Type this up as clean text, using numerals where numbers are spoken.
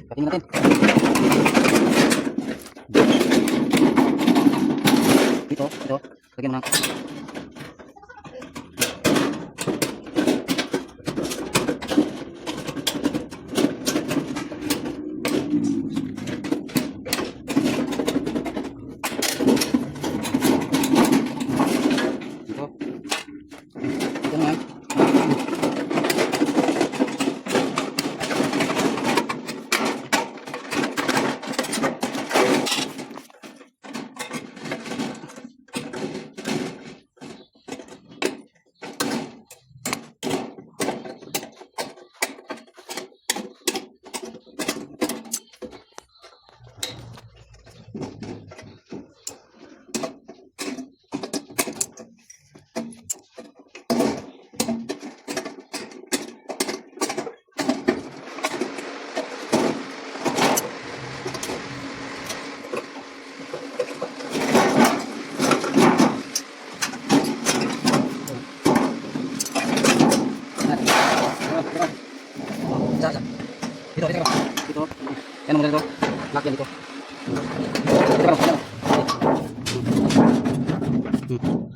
Patingin natin. Ito. Lagyan mo na. Ito naman. Dito. Yan mo dito. Lock yan dito. Dito.